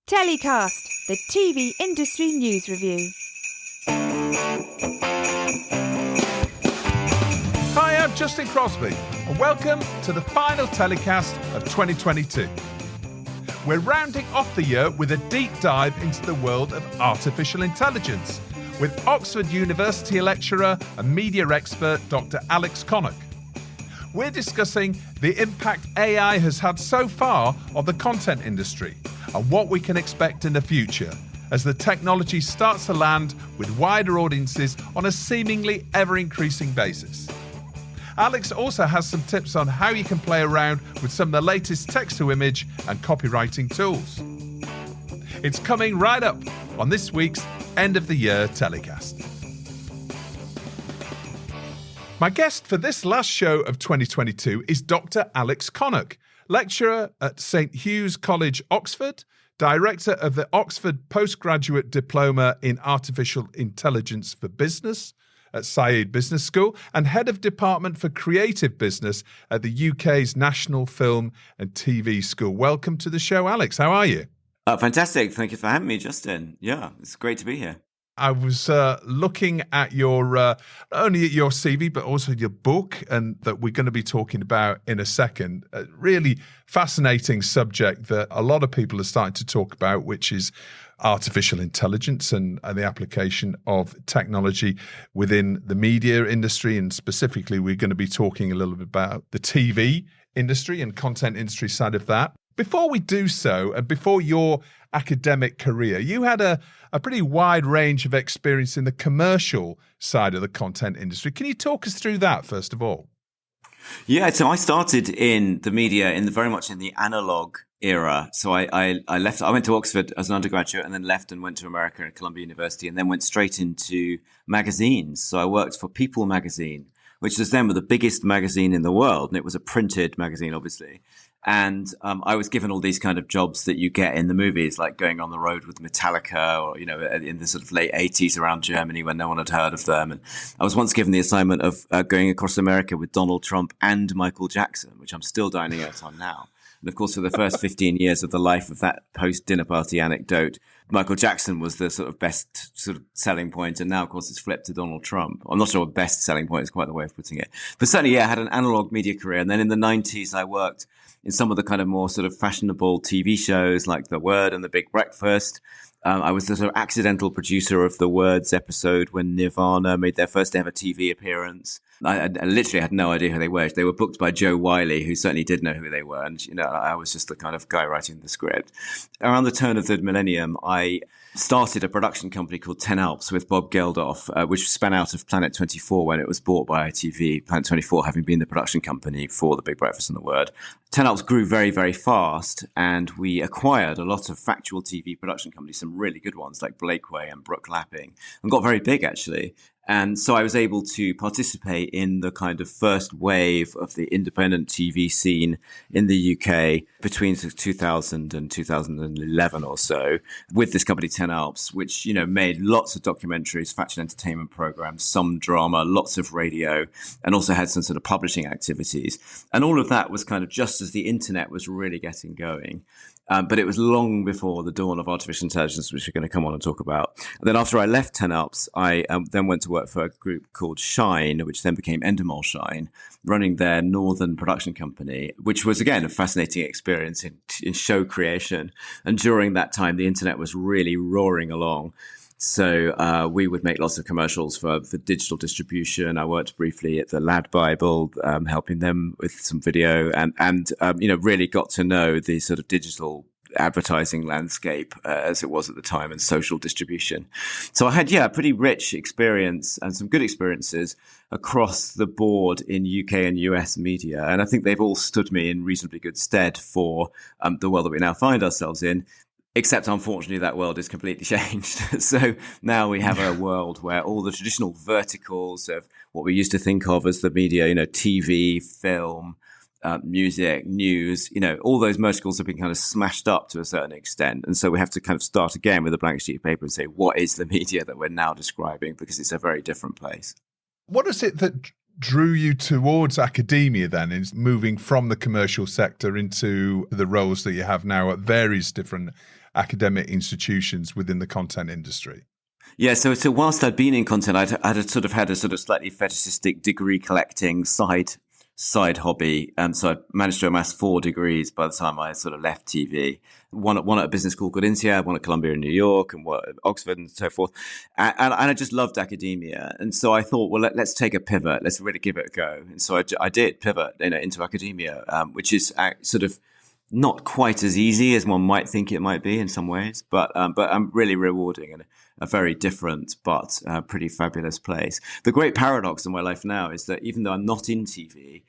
Telecast, the TV industry news review. Hi, I'm Justin Crosby, and welcome to the final telecast of 2022. We're rounding off the year with a deep dive into the world of artificial intelligence with Oxford University lecturer and media expert Dr Alex Connock. We're discussing the impact AI has had so far on the content industry and what we can expect in the future as the technology starts to land with wider audiences on a seemingly ever-increasing basis. Alex also has some tips on how you can play around with some of the latest text-to-image and copywriting tools. It's coming right up on this week's End of the Year telecast. My guest for this last show of 2022 is Dr Alex Connock, lecturer at St Hugh's College, Oxford, director of the Oxford Postgraduate Diploma in Artificial Intelligence for Business at Saïd Business School, and head of Department for Creative Business at the UK's National Film and TV School. Welcome to the show, Alex. How are you? Fantastic. Thank you for having me, Justin. Yeah, it's great to be here. I was looking at your, not only at your CV, but also your book, and that we're going to be talking about in a second. A really fascinating subject that a lot of people are starting to talk about, which is artificial intelligence and the application of technology within the media industry. And specifically, we're going to be talking a little bit about the TV industry and content industry side of that. Before we do so, and before your academic career, you had a pretty wide range of experience in the commercial side of the content industry. Can you talk us through that, first of all? Yeah, so I started in the media very much in the analog era. So I left. I went to Oxford as an undergraduate and then left and went to America at Columbia University and then went straight into magazines. So I worked for People magazine, which was then the biggest magazine in the world. And it was a printed magazine, obviously. And I was given all these kind of jobs that you get in the movies, like going on the road with Metallica or, in the sort of late 80s around Germany when no one had heard of them. And I was once given the assignment of going across America with Donald Trump and Michael Jackson, which I'm still dining out on now. And of course, for the first 15 years of the life of that post-dinner party anecdote, Michael Jackson was the sort of best sort of selling point. And now, of course, it's flipped to Donald Trump. I'm not sure what best selling point is quite the way of putting it. But certainly, yeah, I had an analog media career. And then in the 90s, I worked in some of the kind of more sort of fashionable TV shows like The Word and The Big Breakfast. I was the sort of accidental producer of The Word's episode when Nirvana made their first ever TV appearance. I literally had no idea who they were. They were booked by Joe Wiley, who certainly did know who they were. And, I was just the kind of guy writing the script. Around the turn of the millennium, I started a production company called 10 Alps with Bob Geldof, which span out of Planet 24 when it was bought by ITV, Planet 24 having been the production company for The Big Breakfast and The Word. 10 Alps grew very, very fast, and we acquired a lot of factual TV production companies, some really good ones like Blakeway and Brook Lapping, and got very big, actually. And so I was able to participate in the kind of first wave of the independent TV scene in the UK between 2000 and 2011 or so with this company 10 Alps, which, made lots of documentaries, factual entertainment programs, some drama, lots of radio, and also had some sort of publishing activities. And all of that was kind of just as the internet was really getting going. But it was long before the dawn of artificial intelligence, which we're going to come on and talk about. And then after I left 10 Alps, I then went to work for a group called Shine, which then became Endemol Shine, running their northern production company, which was, again, a fascinating experience in show creation. And during that time, the internet was really roaring along. So we would make lots of commercials for digital distribution. I worked briefly at the Lad Bible, helping them with some video, and really got to know the sort of digital advertising landscape as it was at the time and social distribution. So I had, a pretty rich experience and some good experiences across the board in UK and US media. And I think they've all stood me in reasonably good stead for the world that we now find ourselves in. Except, unfortunately, that world is completely changed. So now we have a world where all the traditional verticals of what we used to think of as the media, TV, film, music, news, all those verticals have been kind of smashed up to a certain extent. And so we have to kind of start again with a blank sheet of paper and say, what is the media that we're now describing? Because it's a very different place. What is it that drew you towards academia then, in moving from the commercial sector into the roles that you have now at various different academic institutions within the content industry? Yeah, so whilst I'd been in content, I'd sort of had a sort of slightly fetishistic degree collecting side hobby. So I managed to amass 4 degrees by the time I sort of left TV. One at a business school called INSEAD, one at Columbia in New York, and one at Oxford and so forth. And I just loved academia. And so I thought, well, let's take a pivot. Let's really give it a go. And so I did pivot into academia, which is sort of not quite as easy as one might think it might be in some ways, but really rewarding and a very different but pretty fabulous place. The great paradox in my life now is that even though I'm not in TV,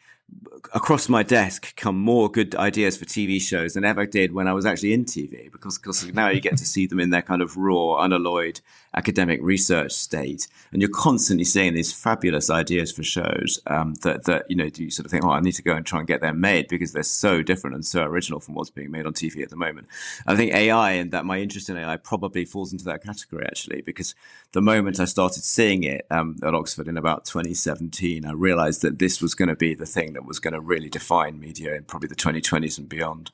across my desk come more good ideas for TV shows than ever did when I was actually in TV, because now you get to see them in their kind of raw, unalloyed academic research state, and you're constantly seeing these fabulous ideas for shows that you sort of think, oh, I need to go and try and get them made because they're so different and so original from what's being made on TV at the moment. I think AI and that my interest in AI probably falls into that category actually, because the moment I started seeing it at Oxford in about 2017, I realized that this was going to be the thing that was going to really define media in probably the 2020s and beyond.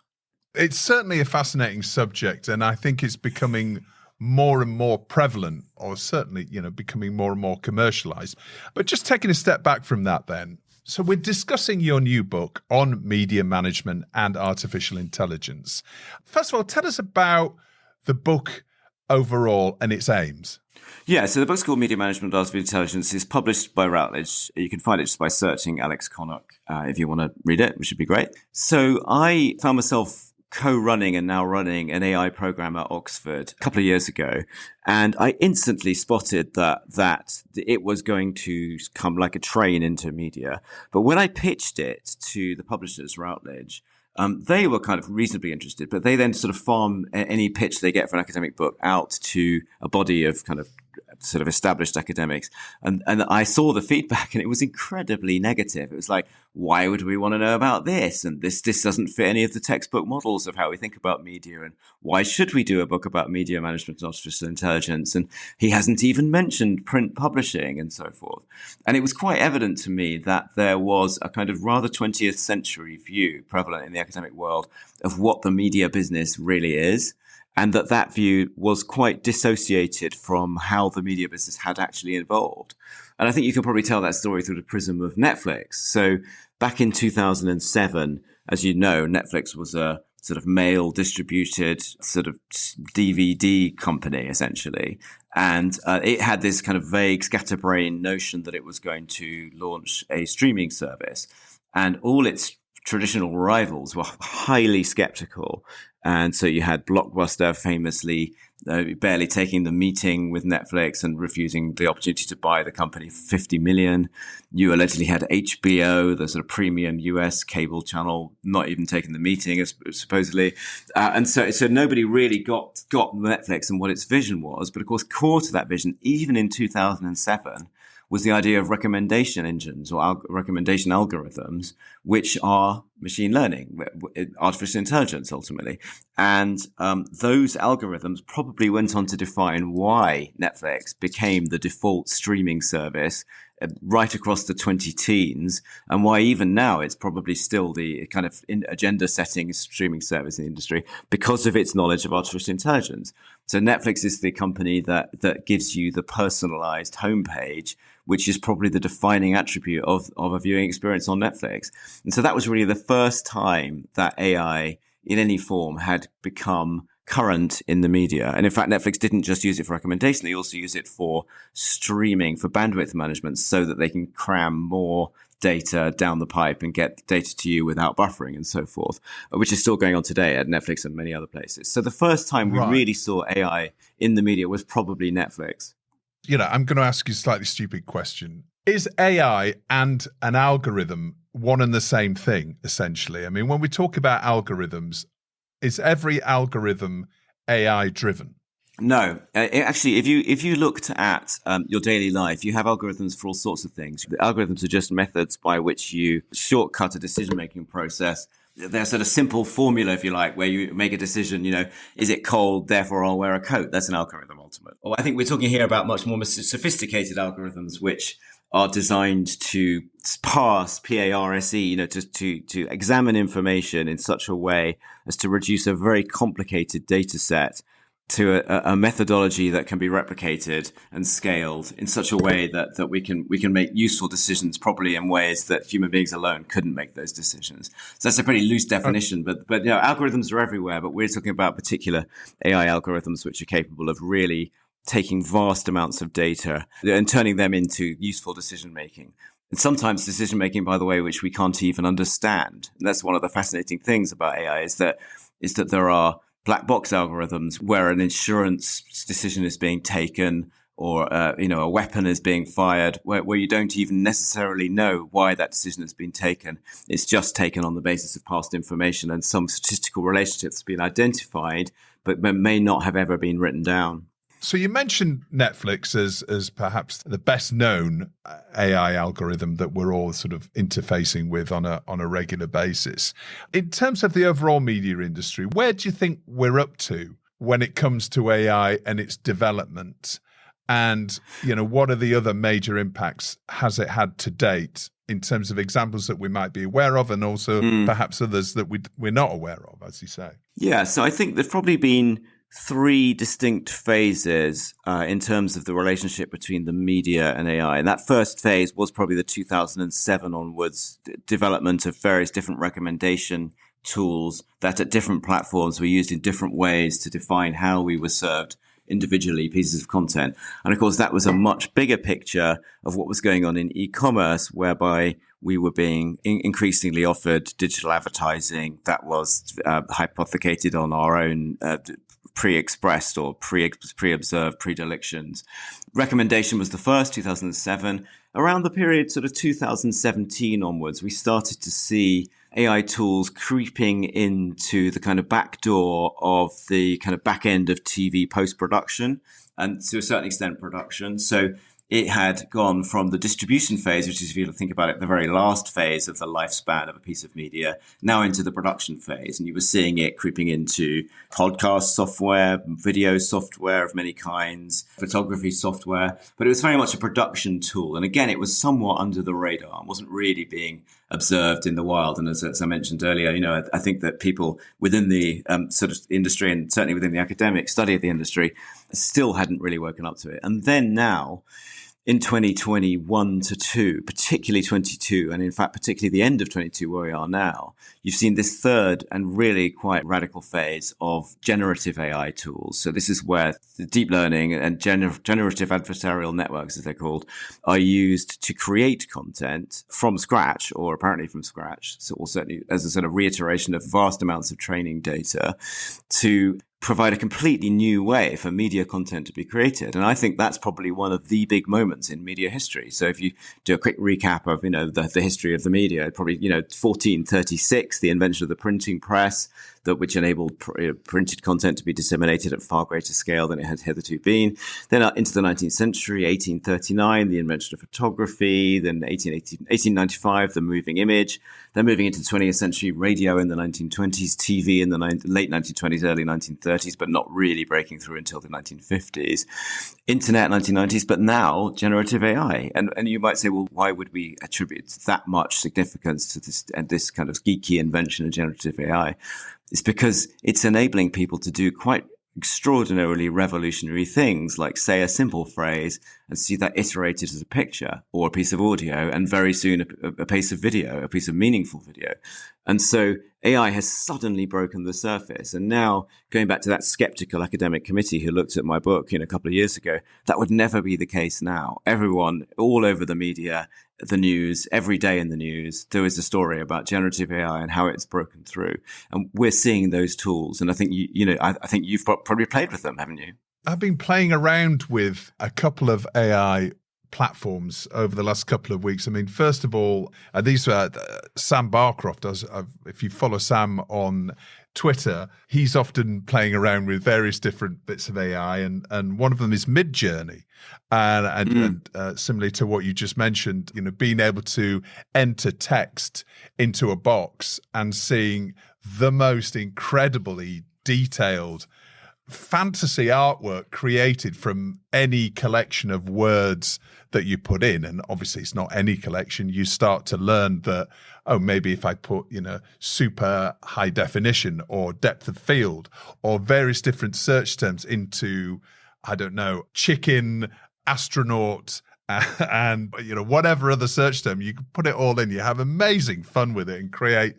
It's certainly a fascinating subject, and I think it's becoming more and more prevalent, or certainly, becoming more and more commercialized. But just taking a step back from that then, so we're discussing your new book on media management and artificial intelligence. First of all, tell us about the book overall and its aims. Yeah, so the book's called Media Management and Artificial Intelligence. It's published by Routledge. You can find it just by searching Alex Connock if you want to read it, which would be great. So I found myself co-running and now running an AI program at Oxford a couple of years ago. And I instantly spotted that it was going to come like a train into media. But when I pitched it to the publishers, Routledge, they were kind of reasonably interested, but they then sort of farm any pitch they get for an academic book out to a body of kind of sort of established academics. And I saw the feedback and it was incredibly negative. It was like, why would we want to know about this? And this doesn't fit any of the textbook models of how we think about media. And why should we do a book about media management and artificial intelligence? And he hasn't even mentioned print publishing and so forth. And it was quite evident to me that there was a kind of rather 20th century view prevalent in the academic world of what the media business really is. And that view was quite dissociated from how the media business had actually evolved. And I think you can probably tell that story through the prism of Netflix. So back in 2007, as you know, Netflix was a sort of mail distributed sort of DVD company, essentially. And it had this kind of vague scatterbrain notion that it was going to launch a streaming service. And all its traditional rivals were highly skeptical. And so you had Blockbuster famously barely taking the meeting with Netflix and refusing the opportunity to buy the company for $50 million. You allegedly had HBO, the sort of premium US cable channel, not even taking the meeting, supposedly. And so nobody really got Netflix and what its vision was. But of course, core to that vision, even in 2007, was the idea of recommendation engines or recommendation algorithms, which are machine learning, artificial intelligence, ultimately. And those algorithms probably went on to define why Netflix became the default streaming service right across the 2010s, and why even now it's probably still the kind of agenda-setting streaming service in the industry because of its knowledge of artificial intelligence. So Netflix is the company that gives you the personalized homepage, which is probably the defining attribute of a viewing experience on Netflix. And so that was really the first time that AI in any form had become current in the media. And in fact, Netflix didn't just use it for recommendation, they also use it for streaming, for bandwidth management, so that they can cram more data down the pipe and get data to you without buffering and so forth, which is still going on today at Netflix and many other places. So the first time we really saw AI in the media was probably Netflix. I'm going to ask you a slightly stupid question. Is AI and an algorithm one and the same thing, essentially? I mean, when we talk about algorithms, is every algorithm AI driven? No, actually, if you looked at your daily life, you have algorithms for all sorts of things. The algorithms are just methods by which you shortcut a decision-making process. They're sort of simple formula, if you like, where you make a decision, is it cold, therefore I'll wear a coat? That's an algorithm, ultimately. Or I think we're talking here about much more sophisticated algorithms, which are designed to parse, P-A-R-S-E, to examine information in such a way as to reduce a very complicated data set to a methodology that can be replicated and scaled in such a way that we can make useful decisions probably in ways that human beings alone couldn't make those decisions. So that's a pretty loose definition, but algorithms are everywhere, but we're talking about particular AI algorithms which are capable of really taking vast amounts of data and turning them into useful decision making. And sometimes decision making, by the way, which we can't even understand. And that's one of the fascinating things about AI is that there are black box algorithms where an insurance decision is being taken or a weapon is being fired where you don't even necessarily know why that decision has been taken. It's just taken on the basis of past information and some statistical relationships have been identified, but may not have ever been written down. So you mentioned Netflix as perhaps the best known AI algorithm that we're all sort of interfacing with on a regular basis. In terms of the overall media industry, where do you think we're up to when it comes to AI and its development? And, what are the other major impacts has it had to date in terms of examples that we might be aware of and also perhaps others that we're not aware of, as you say? Yeah, so I think there's probably been three distinct phases in terms of the relationship between the media and AI. And that first phase was probably the 2007 onwards development of various different recommendation tools that at different platforms were used in different ways to define how we were served individually pieces of content. And of course, that was a much bigger picture of what was going on in e-commerce, whereby we were being increasingly offered digital advertising that was hypothecated on our own pre-expressed or pre-observed predilections. Recommendation was the first, 2007. Around the period sort of 2017 onwards, we started to see AI tools creeping into the kind of back door of the kind of back end of TV post-production and to a certain extent production. So it had gone from the distribution phase, which is, if you think about it, the very last phase of the lifespan of a piece of media, now into the production phase. And you were seeing it creeping into podcast software, video software of many kinds, photography software. But it was very much a production tool. And again, it was somewhat under the radar. It wasn't really being observed in the wild. And as I mentioned earlier, I think that people within the sort of industry and certainly within the academic study of the industry still hadn't really woken up to it. And then now, in 2021 to 2, particularly 22, and in fact, particularly the end of 22 where we are now, you've seen this third and really quite radical phase of generative AI tools. So this is where the deep learning and generative adversarial networks, as they're called, are used to create content from scratch, or apparently from scratch, so or certainly as a sort of reiteration of vast amounts of training data to provide a completely new way for media content to be created. And I think that's probably one of the big moments in media history. So if you do a quick recap of, the history of the media, probably, 1436, the invention of the printing press, which enabled printed content to be disseminated at far greater scale than it had hitherto been. Then into the 19th century, 1839, the invention of photography. Then 1895, the moving image. Then moving into the 20th century, radio in the 1920s, TV in the late 1920s, early 1930s, but not really breaking through until the 1950s. Internet, 1990s, but now generative AI. And you might say, well, why would we attribute that much significance to this kind of geeky invention of generative AI? It's because it's enabling people to do quite extraordinarily revolutionary things, like say a simple phrase and see that iterated as a picture or a piece of audio, and very soon a piece of video, a piece of meaningful video. And so AI has suddenly broken the surface. And now, going back to that skeptical academic committee who looked at my book a couple of years ago, that would never be the case now. Everyone all over the media, the news, every day in the news, there is a story about generative AI and how it's broken through. And we're seeing those tools. And I think, I think you've probably played with them, haven't you? I've been playing around with a couple of AI platforms over the last couple of weeks. I mean, first of all, these are Sam Barcroft. If you follow Sam on Twitter, he's often playing around with various different bits of AI, and one of them is Midjourney. And similarly to what you just mentioned, being able to enter text into a box and seeing the most incredibly detailed fantasy artwork created from any collection of words that you put in. And obviously it's not any collection. You start to learn that, oh, maybe if I put, super high definition or depth of field or various different search terms into, I don't know, chicken, astronaut, and whatever other search term, you can put it all in. You have amazing fun with it and create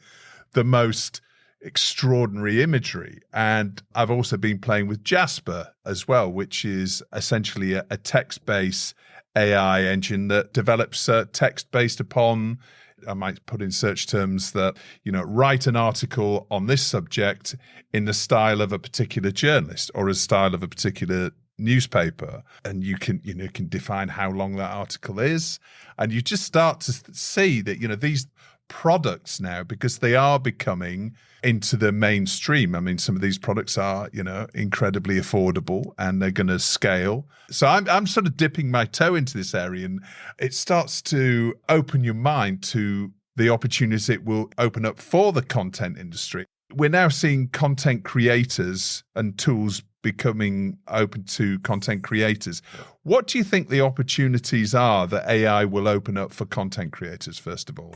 the most extraordinary imagery. And I've also been playing with Jasper as well, which is essentially a text-based AI engine that develops text based upon, I might put in search terms that, write an article on this subject in the style of a particular journalist or a style of a particular newspaper. And you can define how long that article is. And you just start to see that, these products now, because they are becoming into the mainstream. I mean, some of these products are, incredibly affordable and they're going to scale. So I'm sort of dipping my toe into this area, and it starts to open your mind to the opportunities it will open up for the content industry. We're now seeing content creators and tools becoming open to content creators. What do you think the opportunities are that AI will open up for content creators, first of all?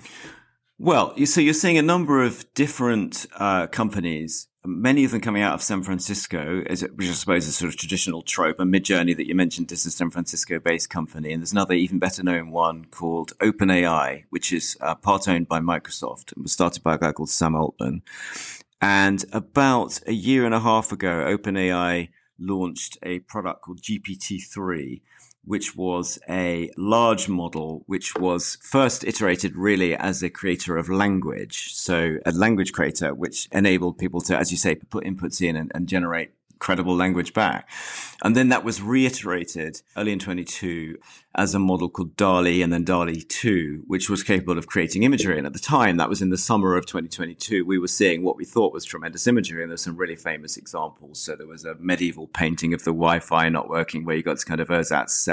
Well, so you're seeing a number of different companies, many of them coming out of San Francisco, which I suppose is a sort of traditional trope. And Midjourney that you mentioned is a San Francisco-based company. And there's another even better known one called OpenAI, which is part owned by Microsoft and was started by a guy called Sam Altman. And about a year and a half ago, OpenAI launched a product called GPT-3, which was a large model, which was first iterated really as a creator of language. So a language creator, which enabled people to, as you say, put inputs in and generate credible language back. And then that was reiterated early in 22 as a model called DALL-E and then DALL-E 2, which was capable of creating imagery. And at the time, that was in the summer of 2022, we were seeing what we thought was tremendous imagery. And there's some really famous examples. So there was a medieval painting of the Wi-Fi not working, where you got this kind of ersatz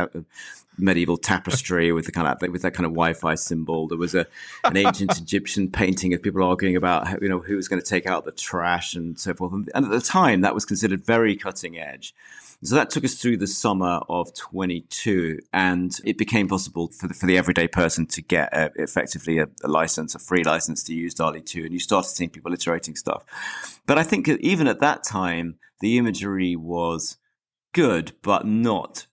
medieval tapestry with that kind of Wi-Fi symbol. There was an ancient Egyptian painting of people arguing about who was going to take out the trash and so forth. And at the time, that was considered very cutting edge. So that took us through the summer of 22, and it became possible for the everyday person to get effectively a license, a free license to use DALL-E 2, and you started seeing people iterating stuff. But I think even at that time, the imagery was good, but not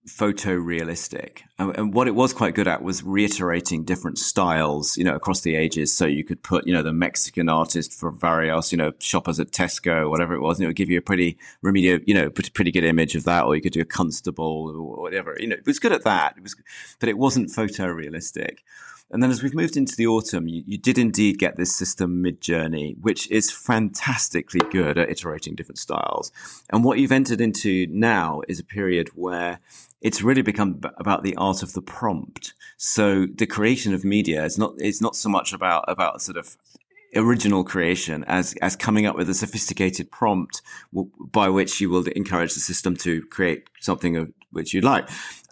photorealistic. And what it was quite good at was reiterating different styles, across the ages. So you could put, the Mexican artist for Varios, shoppers at Tesco, whatever it was, and it would give you a pretty pretty good image of that. Or you could do a constable or whatever, it was good at that. But it wasn't photorealistic. And then as we've moved into the autumn, you did indeed get this system Midjourney, which is fantastically good at iterating different styles. And what you've entered into now is a period where it's really become about the art of the prompt. So the creation of media is not so much about sort of original creation as coming up with a sophisticated prompt by which you will encourage the system to create something of which you like.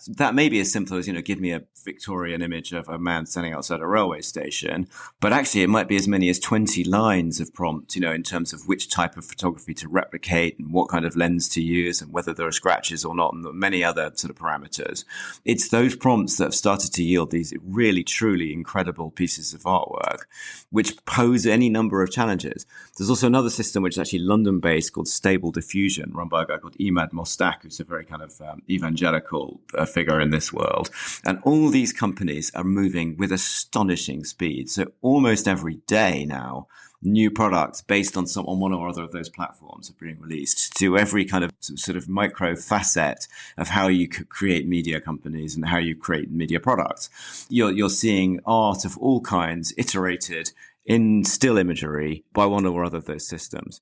That may be as simple as, give me a Victorian image of a man standing outside a railway station. But actually, it might be as many as 20 lines of prompt, in terms of which type of photography to replicate and what kind of lens to use and whether there are scratches or not, and many other sort of parameters. It's those prompts that have started to yield these really, truly incredible pieces of artwork, which pose any number of challenges. There's also another system, which is actually London-based, called Stable Diffusion, run by a guy called Emad Mostak, who's a very kind of evangelical figure in this world. And all these companies are moving with astonishing speed. So almost every day now, new products based on one or other of those platforms are being released to every kind of sort of micro facet of how you could create media companies and how you create media products. You're seeing art of all kinds iterated in still imagery by one or other of those systems.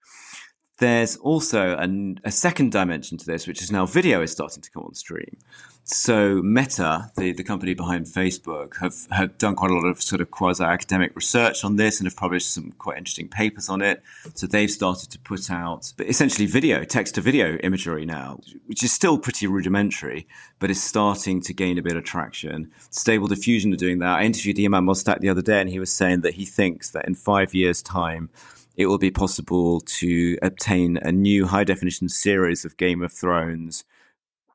There's also a second dimension to this, which is now video is starting to come on stream. So Meta, the company behind Facebook, have done quite a lot of sort of quasi-academic research on this and have published some quite interesting papers on it. So they've started to put out essentially text-to-video imagery now, which is still pretty rudimentary, but is starting to gain a bit of traction. Stable Diffusion are doing that. I interviewed Emad Mostak the other day, and he was saying that he thinks that in 5 years' time, it will be possible to obtain a new high-definition series of Game of Thrones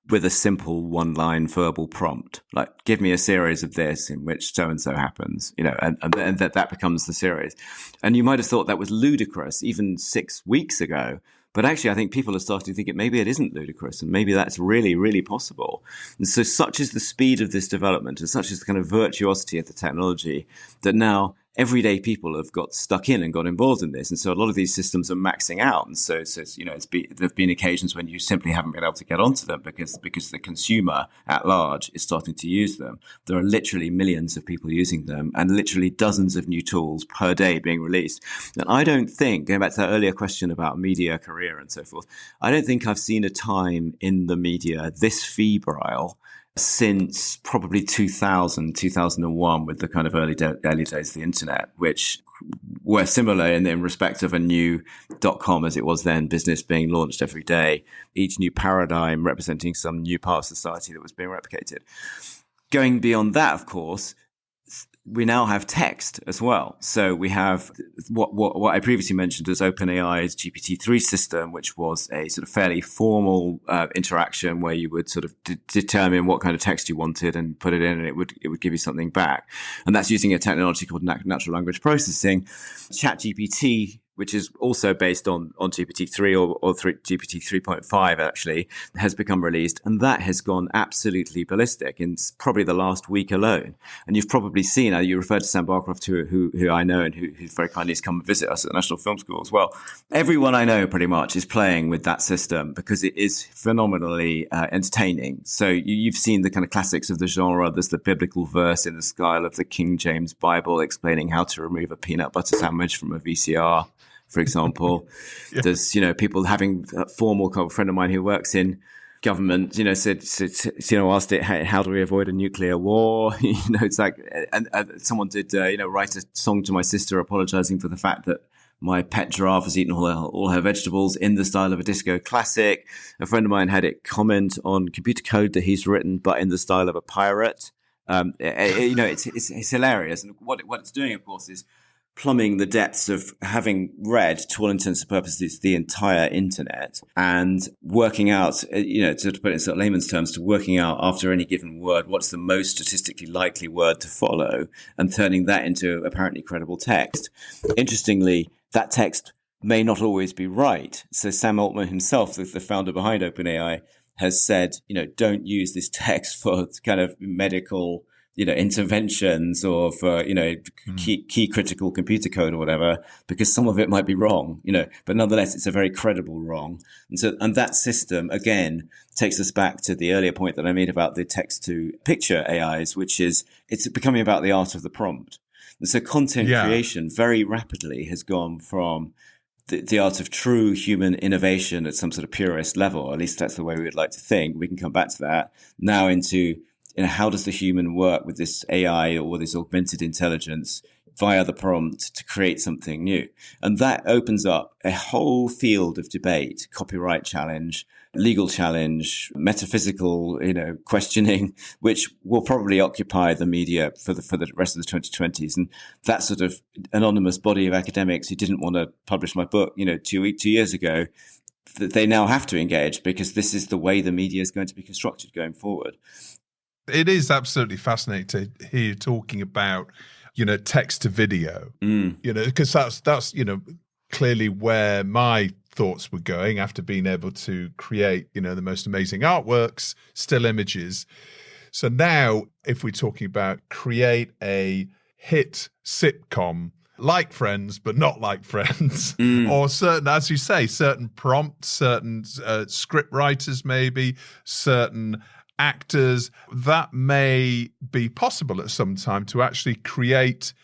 with a simple one-line verbal prompt, like give me a series of this in which so-and-so happens, and that becomes the series. And you might have thought that was ludicrous even 6 weeks ago, but actually I think people are starting to think maybe it isn't ludicrous and maybe that's really, really possible. And so such is the speed of this development and such is the kind of virtuosity of the technology that now everyday people have got stuck in and got involved in this. And so a lot of these systems are maxing out. And so there've been occasions when you simply haven't been able to get onto them because the consumer at large is starting to use them. There are literally millions of people using them and literally dozens of new tools per day being released. And I don't think, going back to that earlier question about media career and so forth, I don't think I've seen a time in the media this febrile since probably 2001 with the kind of early days of the internet, which were similar in respect of a new .com as it was then, business being launched every day, each new paradigm representing some new part of society that was being replicated. Going beyond that, of course, we now have text as well. So we have what I previously mentioned as OpenAI's GPT-3 system, which was a sort of fairly formal interaction where you would sort of determine what kind of text you wanted and put it in, and it would give you something back. And that's using a technology called natural language processing. ChatGPT, which is also based on GPT-3 or GPT 3.5 actually, has become released. And that has gone absolutely ballistic in probably the last week alone. And you've probably seen, you referred to Sam Barcroft, who I know and who very kindly has come visit us at the National Film School as well. Everyone I know pretty much is playing with that system because it is phenomenally entertaining. So you've seen the kind of classics of the genre. There's the biblical verse in the style of the King James Bible explaining how to remove a peanut butter sandwich from a VCR, for example. Yeah. There's, people having a friend of mine who works in government, said, asked it, hey, how do we avoid a nuclear war? It's like, and someone did, write a song to my sister apologizing for the fact that my pet giraffe has eaten all her vegetables in the style of a disco classic. A friend of mine had it comment on computer code that he's written, but in the style of a pirate. It's hilarious. And what it's doing, of course, is plumbing the depths of having read, to all intents and purposes, the entire internet and working out, to put it in sort of layman's terms, to working out after any given word, what's the most statistically likely word to follow and turning that into apparently credible text. Interestingly, that text may not always be right. So Sam Altman himself, the founder behind OpenAI, has said, don't use this text for kind of medical interventions or for, key critical computer code or whatever, because some of it might be wrong, but nonetheless, it's a very credible wrong. And that system, again, takes us back to the earlier point that I made about the text to picture AIs, which is it's becoming about the art of the prompt. And so content creation very rapidly has gone from the art of true human innovation at some sort of purist level, or at least that's the way we would like to think. We can come back to that now into how does the human work with this AI or this augmented intelligence via the prompt to create something new? And that opens up a whole field of debate, copyright challenge, legal challenge, metaphysical, questioning, which will probably occupy the media for the rest of the 2020s. And that sort of anonymous body of academics who didn't want to publish my book, 2 years ago, that they now have to engage because this is the way the media is going to be constructed going forward. It is absolutely fascinating to hear you talking about, text to video, because that's clearly where my thoughts were going after being able to create, the most amazing artworks, still images. So now if we're talking about create a hit sitcom like Friends, but not like Friends, or certain, as you say, certain prompts, certain script writers, maybe certain actors, that may be possible at some time to actually create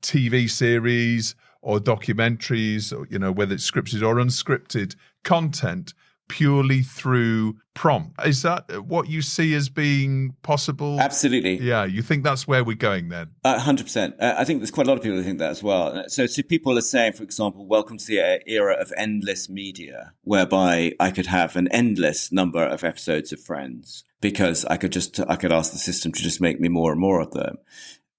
TV series or documentaries, or, whether it's scripted or unscripted content purely through prompt. Is that what you see as being possible? Absolutely. Yeah, you think that's where we're going then? 100%. I think there's quite a lot of people who think that as well. So people are saying, for example, welcome to the era of endless media, whereby I could have an endless number of episodes of Friends because I could ask the system to just make me more and more of them.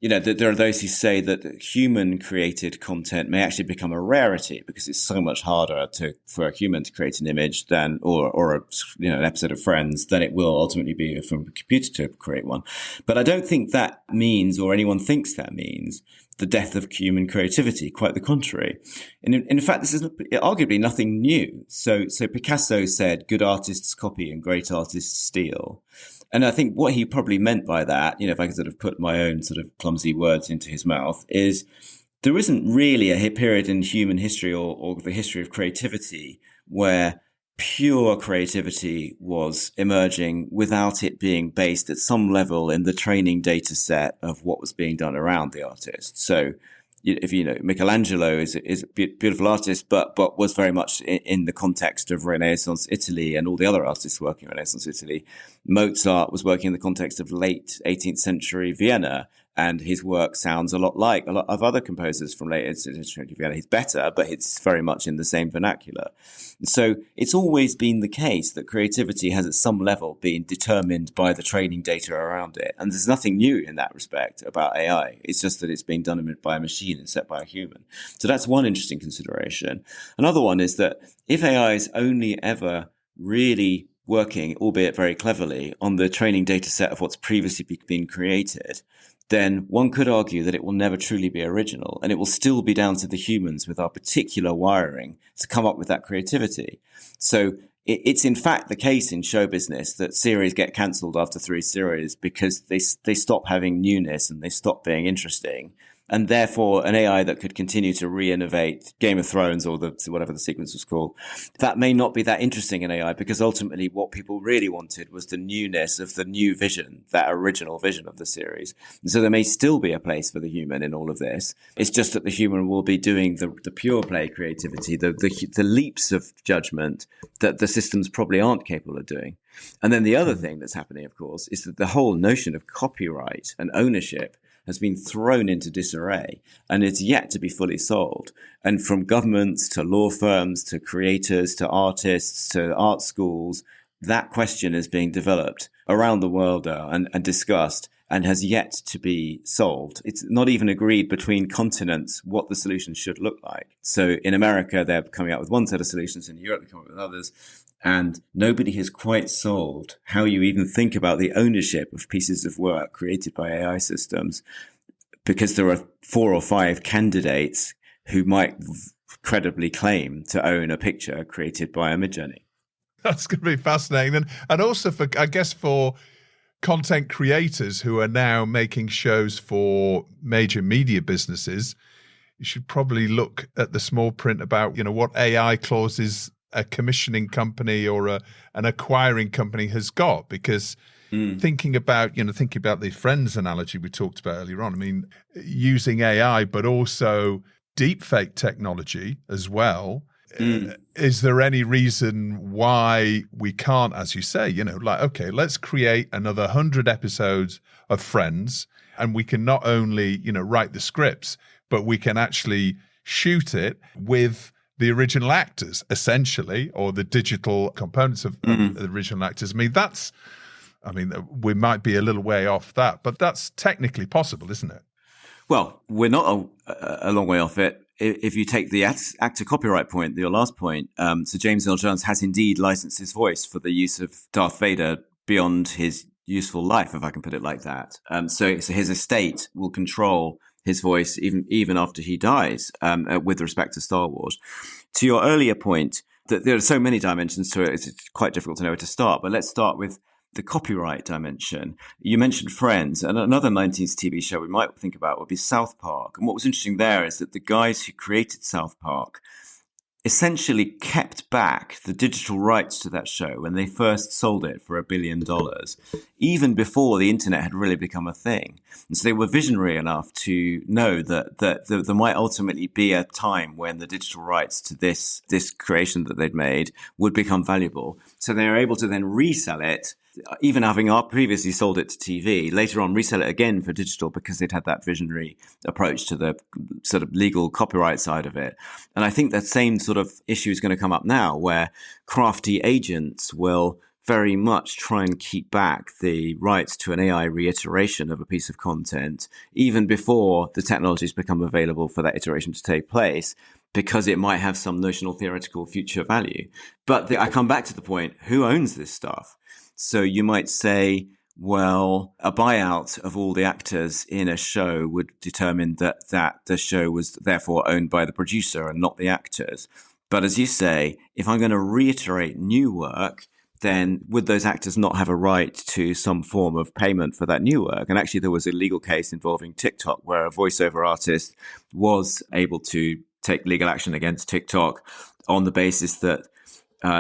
there are those who say that human created content may actually become a rarity because it's so much harder for a human to create an image than, or an episode of Friends than it will ultimately be from a computer to create one. But I don't think that means, or anyone thinks that means, the death of human creativity. Quite the contrary. And in fact, this is arguably nothing new. So Picasso said, "Good artists copy and great artists steal." And I think what he probably meant by that, if I could sort of put my own sort of clumsy words into his mouth, is there isn't really a period in human history or the history of creativity where pure creativity was emerging without it being based at some level in the training data set of what was being done around the artist. So if Michelangelo is a beautiful artist, but was very much in the context of Renaissance Italy and all the other artists working in Renaissance Italy. Mozart was working in the context of late 18th century Vienna, and his work sounds a lot like a lot of other composers from late 18th century Vienna. He's better, but it's very much in the same vernacular. And so it's always been the case that creativity has at some level been determined by the training data around it. And there's nothing new in that respect about AI. It's just that it's being done by a machine and set by a human. So that's one interesting consideration. Another one is that if AI is only ever really working, albeit very cleverly, on the training data set of what's previously been created, then one could argue that it will never truly be original, and it will still be down to the humans with our particular wiring to come up with that creativity. So it's in fact the case in show business that series get cancelled after 3 series because they stop having newness and they stop being interesting. And therefore, an AI that could continue to re-innovate Game of Thrones or whatever the sequence was called, that may not be that interesting in AI, because ultimately what people really wanted was the newness of the new vision, that original vision of the series. And so there may still be a place for the human in all of this. It's just that the human will be doing the pure play creativity, the leaps of judgment that the systems probably aren't capable of doing. And then the other thing that's happening, of course, is that the whole notion of copyright and ownership has been thrown into disarray, and it's yet to be fully solved. And from governments to law firms to creators to artists to art schools, that question is being developed around the world and discussed, and has yet to be solved. It's not even agreed between continents what the solutions should look like. So in America, they're coming out with one set of solutions. In Europe, they're coming up with others. And nobody has quite solved how you even think about the ownership of pieces of work created by AI systems, because there are 4 or 5 candidates who might credibly claim to own a picture created by a Midjourney. That's going to be fascinating. And also for content creators who are now making shows for major media businesses, you should probably look at the small print about, what AI clauses a commissioning company or an acquiring company has got, because thinking about the Friends analogy we talked about earlier on, I mean, using AI, but also deepfake technology as well. Is there any reason why we can't, as you say, okay, let's create another 100 episodes of Friends, and we can not only, write the scripts, but we can actually shoot it with the original actors, essentially, or the digital components of the original actors. We might be a little way off that, but that's technically possible, isn't it? Well, we're not a long way off it. If you take the actor copyright point, your last point, so James Earl Jones has indeed licensed his voice for the use of Darth Vader beyond his useful life, if I can put it like that. So his estate will control his voice even after he dies, with respect to Star Wars. To your earlier point, that there are so many dimensions to it, it's quite difficult to know where to start. But let's start with the copyright dimension. You mentioned Friends, and another 90s TV show we might think about would be South Park. And what was interesting there is that the guys who created South Park essentially kept back the digital rights to that show when they first sold it for $1 billion, even before the internet had really become a thing. And so they were visionary enough to know that there might ultimately be a time when the digital rights to this creation that they'd made would become valuable. So they were able to then resell it, even having previously sold it to TV, later on resell it again for digital, because they'd had that visionary approach to the sort of legal copyright side of it. And I think that same sort of issue is going to come up now, where crafty agents will very much try and keep back the rights to an AI reiteration of a piece of content even before the technologies become available for that iteration to take place, because it might have some notional theoretical future value. But I come back to the point, who owns this stuff? So you might say, well, a buyout of all the actors in a show would determine that the show was therefore owned by the producer and not the actors. But as you say, if I'm going to reiterate new work, then would those actors not have a right to some form of payment for that new work? And actually, there was a legal case involving TikTok where a voiceover artist was able to take legal action against TikTok on the basis that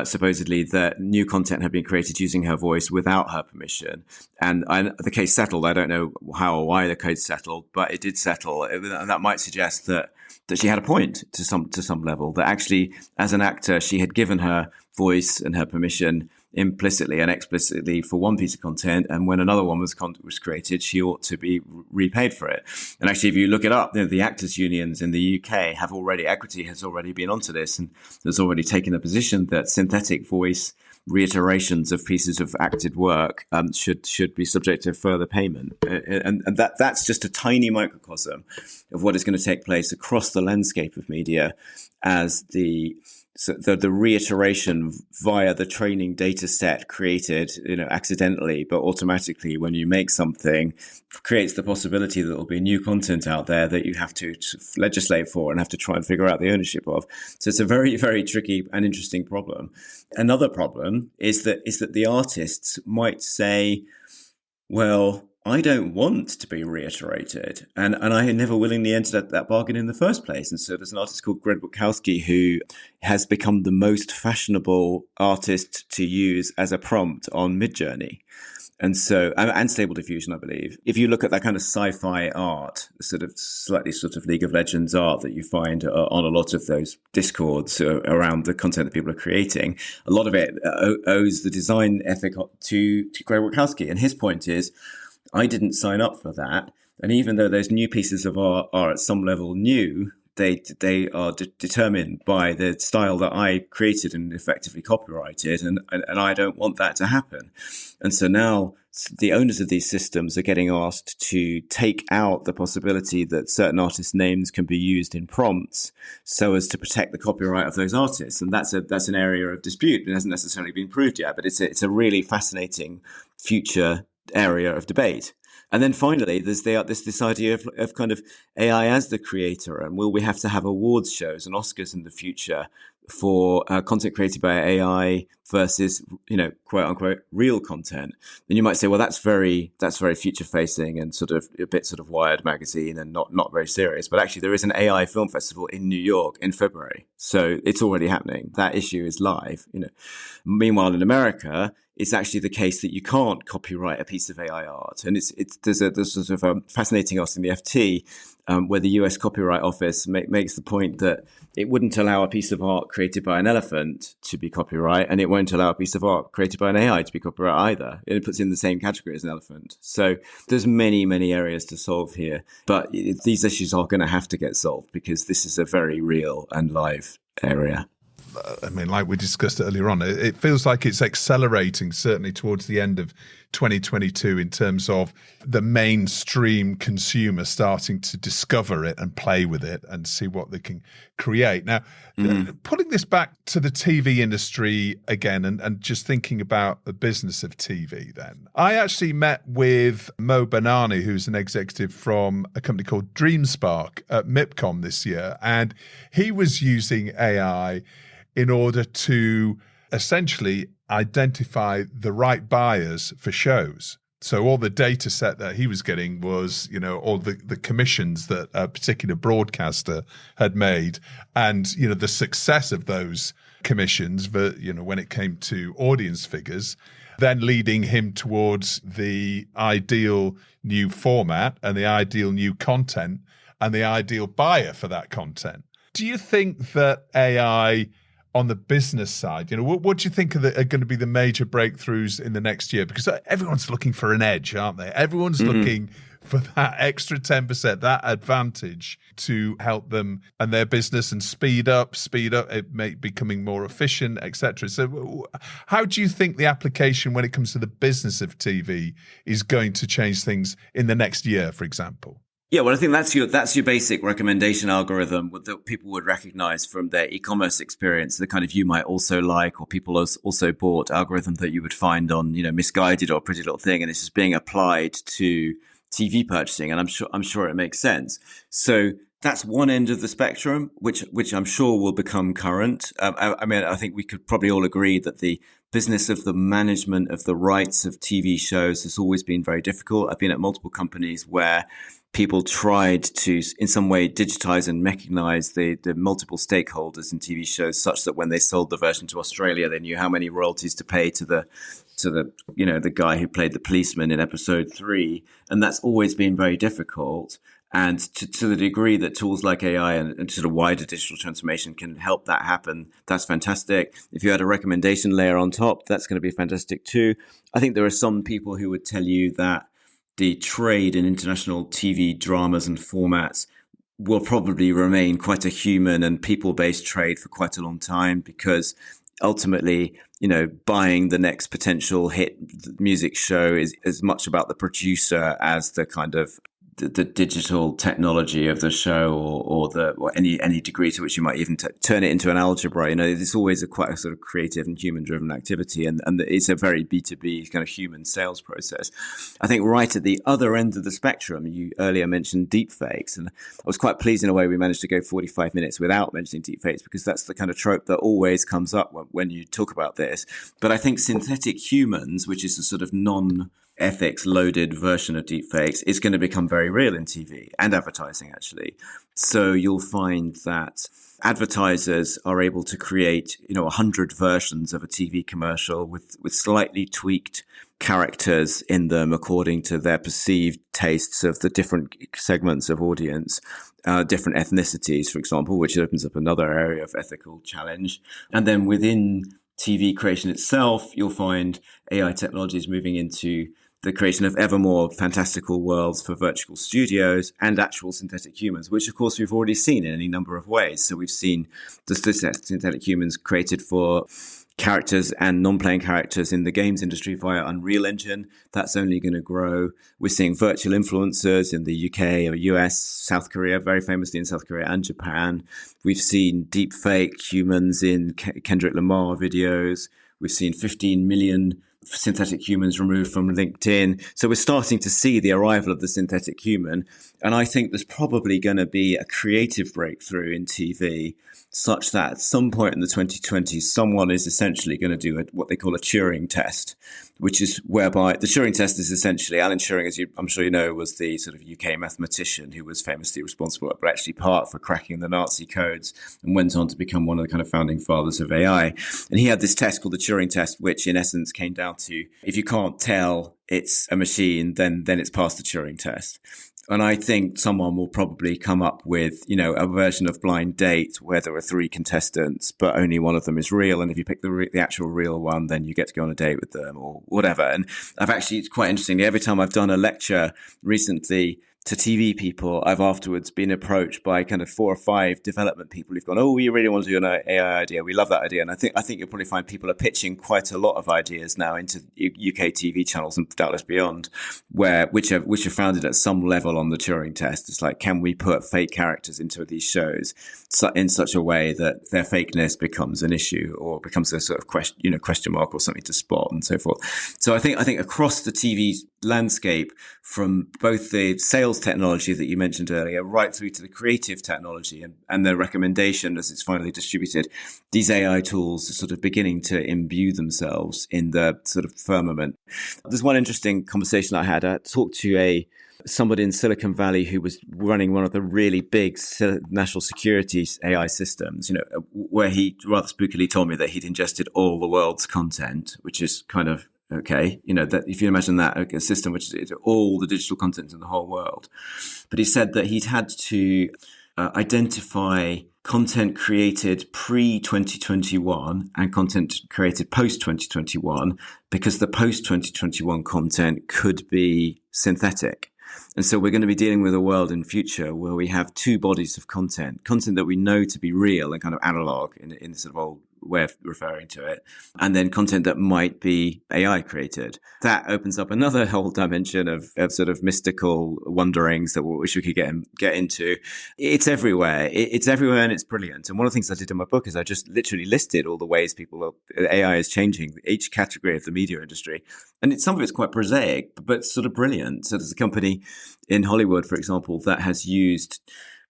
supposedly that new content had been created using her voice without her permission. And the case settled. I don't know how or why the case settled, but it did settle. And that might suggest that she had a point to some level, that actually as an actor, she had given her voice and her permission implicitly and explicitly for one piece of content, and when another one was created, she ought to be repaid for it. And actually, if you look it up, the actors' unions in the UK Equity has already been onto this and has already taken a position that synthetic voice reiterations of pieces of acted work should be subject to further payment. And that's just a tiny microcosm of what is going to take place across the landscape of media as the reiteration via the training data set created, accidentally, but automatically when you make something, creates the possibility that there'll be new content out there that you have to legislate for and have to try and figure out the ownership of. So it's a very, very tricky and interesting problem. Another problem is that the artists might say, well, I don't want to be reiterated. And I never willingly entered that bargain in the first place. And so there's an artist called Greg Bukowski who has become the most fashionable artist to use as a prompt on Midjourney. And so, and Stable Diffusion, I believe. If you look at that kind of sci-fi art, slightly League of Legends art that you find on a lot of those discords around the content that people are creating, a lot of it owes the design ethic to Greg Bukowski. And his point is, I didn't sign up for that. And even though those new pieces of art are at some level new, they are determined by the style that I created and effectively copyrighted. And I don't want that to happen. And so now the owners of these systems are getting asked to take out the possibility that certain artists' names can be used in prompts so as to protect the copyright of those artists. And that's an area of dispute. It hasn't necessarily been proved yet, but it's a really fascinating future area of debate. And then finally, there's this idea of kind of AI as the creator, and will we have to have awards shows and Oscars in the future for content created by AI versus, quote unquote, real content? Then you might say, well, that's very future facing and sort of a bit sort of Wired magazine and not very serious. But actually, there is an AI film festival in New York in February, so it's already happening. That issue is live. Meanwhile, in America, it's actually the case that you can't copyright a piece of AI art. And there's sort of a fascinating article in the FT where the US Copyright Office makes the point that it wouldn't allow a piece of art created by an elephant to be copyright, and it won't allow a piece of art created by an AI to be copyright either. It puts it in the same category as an elephant. So there's many, many areas to solve here. But these issues are going to have to get solved because this is a very real and live area. I mean, like we discussed earlier on, it feels like it's accelerating, certainly towards the end of 2022, in terms of the mainstream consumer starting to discover it and play with it and see what they can create. Now, putting this back to the TV industry again and just thinking about the business of TV then, I actually met with Mo Banani, who's an executive from a company called DreamSpark at MIPCOM this year, and he was using AI in order to essentially identify the right buyers for shows. So all the data set that he was getting was, all the commissions that a particular broadcaster had made and, the success of those commissions, when it came to audience figures, then leading him towards the ideal new format and the ideal new content and the ideal buyer for that content. Do you think that AI on the business side, what do you think are going to be the major breakthroughs in the next year? Because everyone's looking for an edge, aren't they? Everyone's looking for that extra 10%, that advantage to help them and their business and speed up, it may becoming more efficient, etc. So how do you think the application when it comes to the business of TV is going to change things in the next year, for example? Yeah, well, I think that's your basic recommendation algorithm that people would recognize from their e-commerce experience, the kind of You Might Also Like or People Also Bought algorithm that you would find on, Misguided or Pretty Little Thing, and it's just being applied to TV purchasing, and I'm sure it makes sense. So that's one end of the spectrum, which I'm sure will become current. I think we could probably all agree that the business of the management of the rights of TV shows has always been very difficult. I've been at multiple companies where people tried to, in some way, digitize and mechanize the multiple stakeholders in TV shows, such that when they sold the version to Australia, they knew how many royalties to pay to the guy who played the policeman in episode 3, and that's always been very difficult. And to the degree that tools like AI and sort of wider digital transformation can help that happen, that's fantastic. If you had a recommendation layer on top, that's going to be fantastic too. I think there are some people who would tell you that the trade in international TV dramas and formats will probably remain quite a human and people-based trade for quite a long time, because ultimately, buying the next potential hit music show is as much about the producer as the kind of the digital technology of the show or any degree to which you might even turn it into an algebra. It's always quite a sort of creative and human driven activity. And it's a very B2B kind of human sales process. I think right at the other end of the spectrum, you earlier mentioned deepfakes. And I was quite pleased in a way we managed to go 45 minutes without mentioning deepfakes, because that's the kind of trope that always comes up when you talk about this. But I think synthetic humans, which is a sort of ethics loaded version of deepfakes, is going to become very real in TV and advertising, actually. So you'll find that advertisers are able to create, 100 versions of a TV commercial with slightly tweaked characters in them according to their perceived tastes of the different segments of audience, different ethnicities, for example, which opens up another area of ethical challenge. And then within TV creation itself, you'll find AI technologies moving into the creation of ever more fantastical worlds for virtual studios and actual synthetic humans, which of course we've already seen in any number of ways. So we've seen the synthetic humans created for characters and non-playing characters in the games industry via Unreal Engine. That's only going to grow. We're seeing virtual influencers in the UK or US, South Korea, very famously in South Korea and Japan. We've seen deep fake humans in Kendrick Lamar videos. We've seen 15 million synthetic humans removed from LinkedIn. So we're starting to see the arrival of the synthetic human. And I think there's probably going to be a creative breakthrough in TV, such that at some point in the 2020s, someone is essentially going to do what they call a Turing test, which is whereby the Turing test is essentially Alan Turing, as I'm sure you know, was the sort of UK mathematician who was famously responsible, but actually part for cracking the Nazi codes and went on to become one of the kind of founding fathers of AI. And he had this test called the Turing test, which in essence came down to, if you can't tell it's a machine, then it's passed the Turing test. And I think someone will probably come up with, a version of Blind Date where there are 3 contestants, but only one of them is real. And if you pick the actual real one, then you get to go on a date with them or whatever. And it's quite interesting. Every time I've done a lecture recently to TV people, I've afterwards been approached by kind of 4 or 5 development people who've gone, "Oh, we really want to do an AI idea. We love that idea." And I think you'll probably find people are pitching quite a lot of ideas now into UK TV channels and doubtless beyond, which are founded at some level on the Turing test. It's like, can we put fake characters into these shows in such a way that their fakeness becomes an issue or becomes a sort of question mark or something to spot and so forth. So I think across the TV landscape, from both the sales technology that you mentioned earlier right through to the creative technology and the recommendation as it's finally distributed, these AI tools are sort of beginning to imbue themselves in the sort of firmament. There's one interesting conversation I had. I talked to somebody in Silicon Valley who was running one of the really big national security AI systems, where he rather spookily told me that he'd ingested all the world's content, which is kind of okay, that if you imagine that a system which is all the digital content in the whole world. But he said that he'd had to identify content created pre-2021 and content created post-2021 because the post-2021 content could be synthetic. And so we're going to be dealing with a world in future where we have two bodies of content that we know to be real and kind of analog in the sort of old way of referring to it, and then content that might be AI created. That opens up another whole dimension of sort of mystical wonderings that we wish we could get into. It's everywhere. It's everywhere, and it's brilliant. And one of the things I did in my book is I just literally listed all the ways AI is changing each category of the media industry. And some of it's quite prosaic, but sort of brilliant. So there's a company in Hollywood, for example, that has used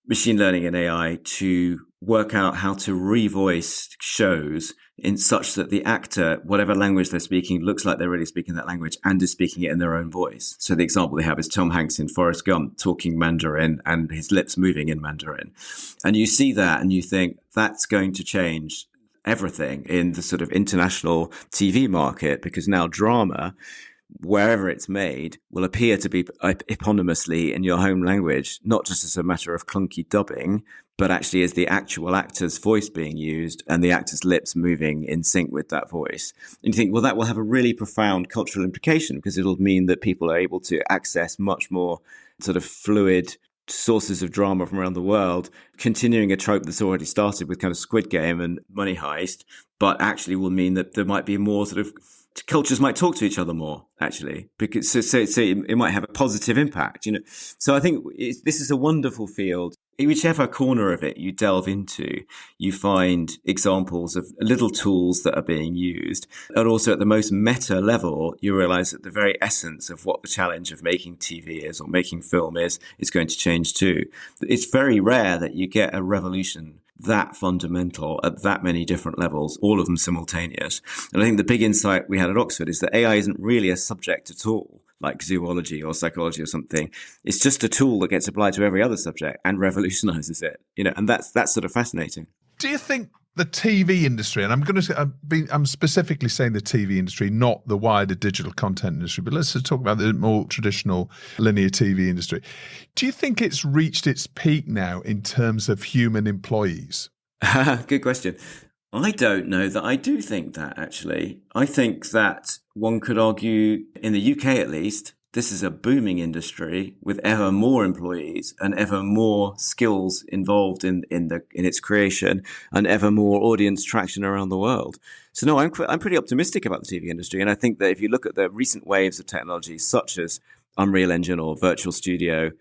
machine learning and AI to work out how to revoice shows in such that the actor, whatever language they're speaking, looks like they're really speaking that language and is speaking it in their own voice. So the example they have is Tom Hanks in Forrest Gump talking Mandarin and his lips moving in Mandarin. And you see that and you think that's going to change everything in the sort of international TV market, because now drama, wherever it's made, will appear to be eponymously in your home language, not just as a matter of clunky dubbing, but actually as the actual actor's voice being used and the actor's lips moving in sync with that voice. And you think, well, that will have a really profound cultural implication, because it'll mean that people are able to access much more sort of fluid sources of drama from around the world, continuing a trope that's already started with kind of Squid Game and Money Heist, but actually will mean that there might be more sort of cultures might talk to each other more, actually, because so it might have a positive impact, you know. So I think this is a wonderful field. In whichever corner of it you delve into, you find examples of little tools that are being used. And also at the most meta level, you realize that the very essence of what the challenge of making TV is or making film is going to change too. It's very rare that you get a revolution that fundamental at that many different levels, all of them simultaneous. And I think the big insight we had at Oxford is that AI isn't really a subject at all, like zoology or psychology or something. It's just a tool that gets applied to every other subject and revolutionizes it, you know, and that's sort of fascinating. Do you think the TV industry, and I'm specifically saying the TV industry, not the wider digital content industry, but let's just talk about the more traditional linear TV industry. Do you think it's reached its peak now in terms of human employees? Good question. I don't know that I do think that, actually. I think that one could argue, in the UK at least, this is a booming industry with ever more employees and ever more skills involved in its creation and ever more audience traction around the world. So no, I'm pretty optimistic about the TV industry. And I think that if you look at the recent waves of technology, such as Unreal Engine or Virtual Studio,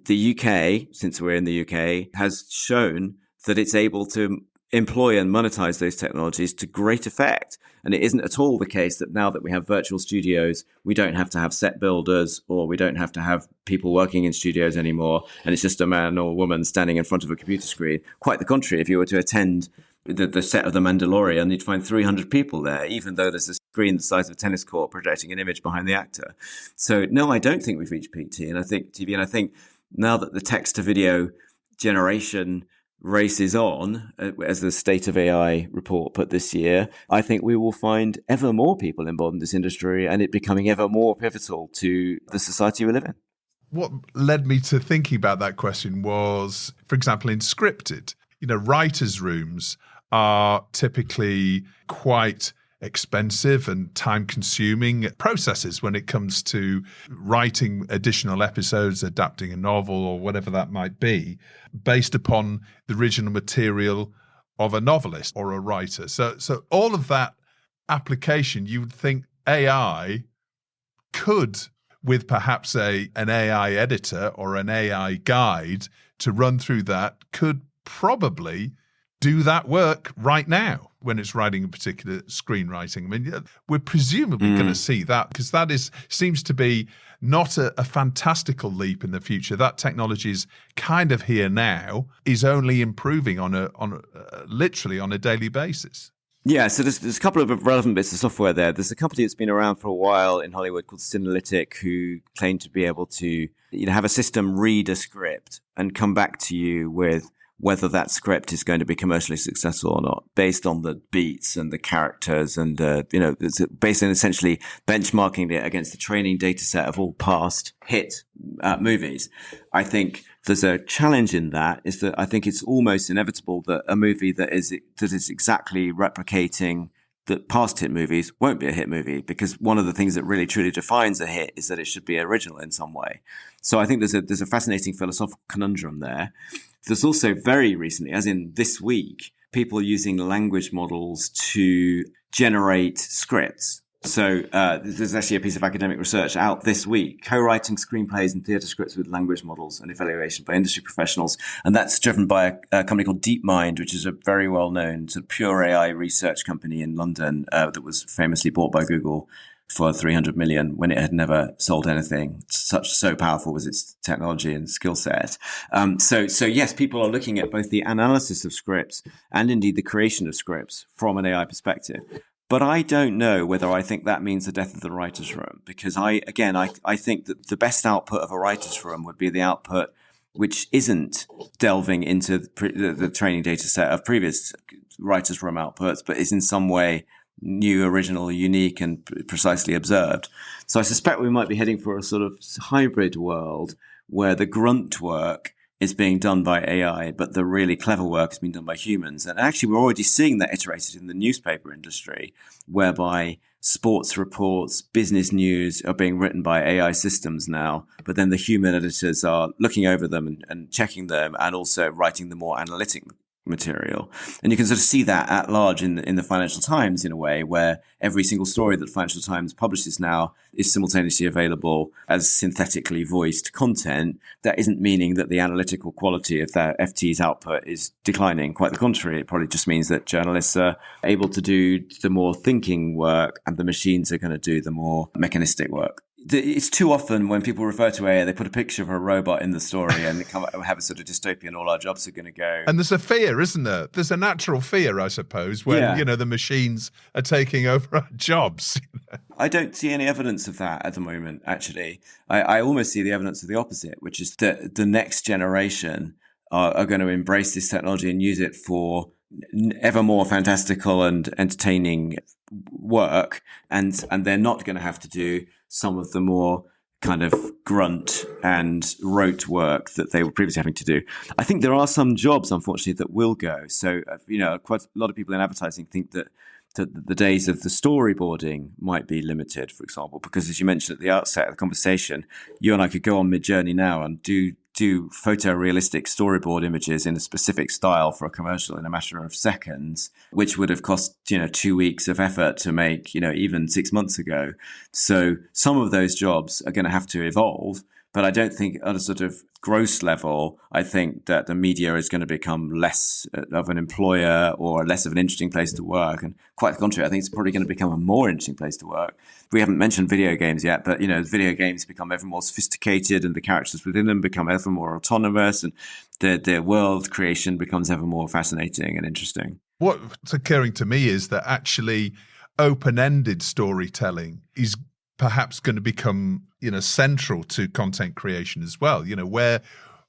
the UK, since we're in the UK, has shown that it's able to employ and monetize those technologies to great effect. And it isn't at all the case that now that we have virtual studios, we don't have to have set builders or we don't have to have people working in studios anymore. And it's just a man or woman standing in front of a computer screen. Quite the contrary. If you were to attend the set of The Mandalorian, you'd find 300 people there, even though there's a screen the size of a tennis court projecting an image behind the actor. So no, I don't think we've reached peak TV. And I think now that the text to video generation race is on, as the State of AI report put this year, I think we will find ever more people involved in this industry and it becoming ever more pivotal to the society we live in. What led me to thinking about that question was, for example, in scripted, writers' rooms are typically quite expensive and time-consuming processes when it comes to writing additional episodes, adapting a novel or whatever that might be, based upon the original material of a novelist or a writer. So all of that application, you would think AI could, with perhaps an AI editor or an AI guide to run through that, could probably do that work right now when it's writing a particular screenwriting. I mean, we're presumably going to see that, because that seems to be not a fantastical leap in the future. That technology is kind of here now, is only improving literally on a daily basis. Yeah, so there's a couple of relevant bits of software there. There's a company that's been around for a while in Hollywood called Synalytic, who claim to be able to have a system read a script and come back to you with whether that script is going to be commercially successful or not, based on the beats and the characters and, it's based on essentially benchmarking it against the training data set of all past hit movies. I think there's a challenge in that, is that I think it's almost inevitable that a movie that is exactly replicating that past hit movies won't be a hit movie, because one of the things that really truly defines a hit is that it should be original in some way. So I think there's a fascinating philosophical conundrum there. There's also very recently, as in this week, people using language models to generate scripts. So there's actually a piece of academic research out this week, co-writing screenplays and theatre scripts with language models and evaluation by industry professionals. And that's driven by a company called DeepMind, which is a very well-known sort of pure AI research company in London that was famously bought by Google for 300 million when it had never sold anything. So powerful was its technology and skill set. So yes, people are looking at both the analysis of scripts and indeed the creation of scripts from an AI perspective. But I don't know whether I think that means the death of the writer's room, because I think that the best output of a writer's room would be the output which isn't delving into the training data set of previous writer's room outputs, but is in some way new, original, unique, and precisely observed. So I suspect we might be heading for a sort of hybrid world where the grunt work is being done by AI, but the really clever work is being done by humans. And actually, we're already seeing that iterated in the newspaper industry, whereby sports reports, business news are being written by AI systems now, but then the human editors are looking over them and checking them and also writing the more analytic material. And you can sort of see that at large in the Financial Times in a way, where every single story that Financial Times publishes now is simultaneously available as synthetically voiced content. That isn't meaning that the analytical quality of that FT's output is declining. Quite the contrary. It probably just means that journalists are able to do the more thinking work and the machines are going to do the more mechanistic work. It's too often when people refer to AI, they put a picture of a robot in the story and have a sort of dystopian, all our jobs are going to go. And there's a fear, isn't there? There's a natural fear, I suppose, when, the machines are taking over our jobs. I don't see any evidence of that at the moment, actually. I almost see the evidence of the opposite, which is that the next generation are going to embrace this technology and use it for ever more fantastical and entertaining work, and they're not going to have to do some of the more kind of grunt and rote work that they were previously having to do. I think there are some jobs, unfortunately, that will go. So, quite a lot of people in advertising think that the days of the storyboarding might be limited, for example, because as you mentioned at the outset of the conversation, you and I could go on Midjourney now and do photorealistic storyboard images in a specific style for a commercial in a matter of seconds, which would have cost 2 weeks of effort to make even 6 months ago. So some of those jobs are going to have to evolve, but I don't think at a sort of gross level, I think that the media is going to become less of an employer or less of an interesting place to work. And quite the contrary, I think it's probably going to become a more interesting place to work. We haven't mentioned video games yet, but video games become ever more sophisticated and the characters within them become ever more autonomous, and their world creation becomes ever more fascinating and interesting. What's occurring to me is that actually open-ended storytelling is perhaps going to become, central to content creation as well, where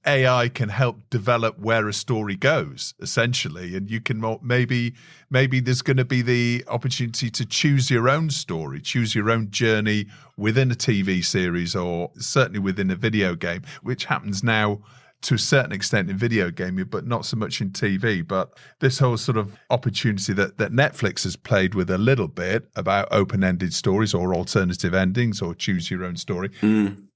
AI can help develop where a story goes, essentially. And you can maybe there's going to be the opportunity to choose your own story, choose your own journey within a TV series or certainly within a video game, which happens now to a certain extent in video gaming, but not so much in TV. But this whole sort of opportunity that Netflix has played with a little bit about open-ended stories or alternative endings or choose your own story,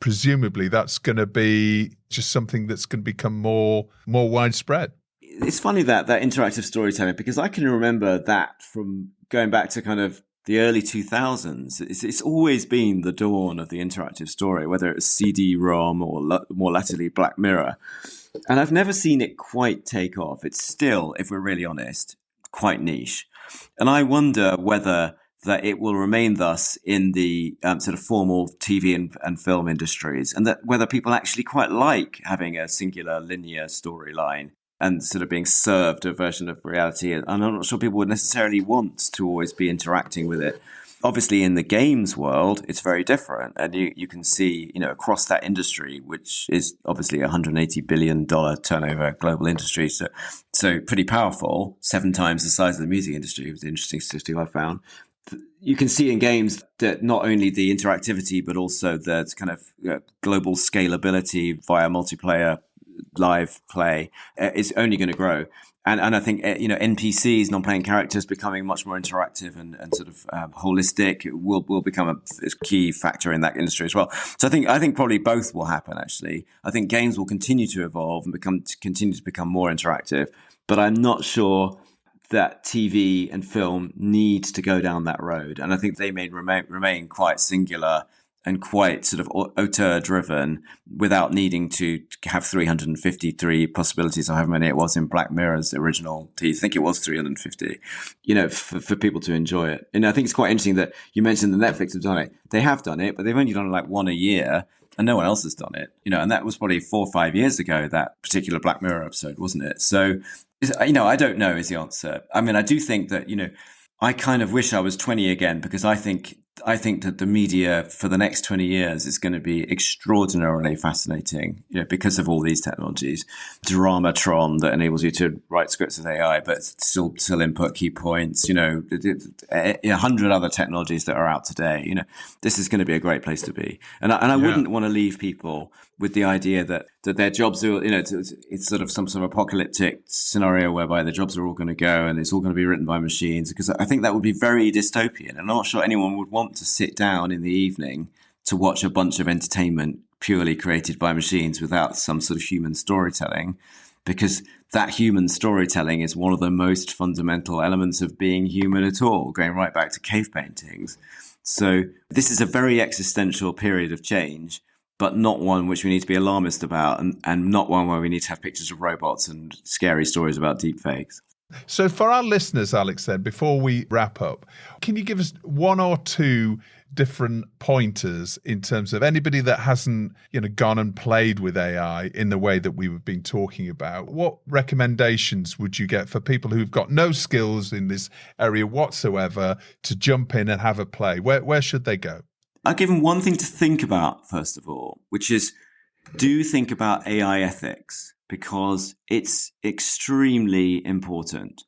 presumably that's going to be just something that's going to become more widespread. It's funny that interactive storytelling, because I can remember that from going back to kind of the early 2000s. It's always been the dawn of the interactive story, whether it was CD-ROM or more latterly Black Mirror. And I've never seen it quite take off. It's still, if we're really honest, quite niche. And I wonder whether that it will remain thus in the sort of formal TV and film industries, and that whether people actually quite like having a singular linear storyline and sort of being served a version of reality. And I'm not sure people would necessarily want to always be interacting with it. Obviously, in the games world, it's very different. And you can see, across that industry, which is obviously a $180 billion turnover global industry. So pretty powerful, 7 times the size of the music industry. It was an interesting statistic I found. You can see in games that not only the interactivity, but also the kind of global scalability via multiplayer live play is only going to grow. And I think, NPCs, non-playing characters, becoming much more interactive and sort of holistic will become a key factor in that industry as well. So I think probably both will happen, actually. I think games will continue to evolve and continue to become more interactive. But I'm not sure that TV and film need to go down that road. And I think they may remain quite singular and quite sort of auteur-driven without needing to have 353 possibilities, or however many it was in Black Mirror's original. I think it was 350, for people to enjoy it. And I think it's quite interesting that you mentioned that Netflix have done it. They have done it, but they've only done like one a year, and no one else has done it. And that was probably 4 or 5 years ago, that particular Black Mirror episode, wasn't it? So, I don't know is the answer. I mean, I do think that, I kind of wish I was 20 again, because I think that the media for the next 20 years is going to be extraordinarily fascinating, because of all these technologies. Dramatron that enables you to write scripts with AI, but still input key points, 100 other technologies that are out today. This is going to be a great place to be. And I wouldn't want to leave people with the idea that their jobs are, it's sort of some sort of apocalyptic scenario whereby the jobs are all going to go and it's all going to be written by machines, because I think that would be very dystopian. And I'm not sure anyone would want to sit down in the evening to watch a bunch of entertainment purely created by machines without some sort of human storytelling, because that human storytelling is one of the most fundamental elements of being human at all, going right back to cave paintings. So this is a very existential period of change, but not one which we need to be alarmist about, and not one where we need to have pictures of robots and scary stories about deepfakes. So for our listeners, Alex, then, before we wrap up, can you give us one or two different pointers in terms of anybody that hasn't, gone and played with AI in the way that we've been talking about? What recommendations would you get for people who've got no skills in this area whatsoever to jump in and have a play? Where should they go? I'll give them one thing to think about, first of all, which is, do think about AI ethics, because it's extremely important.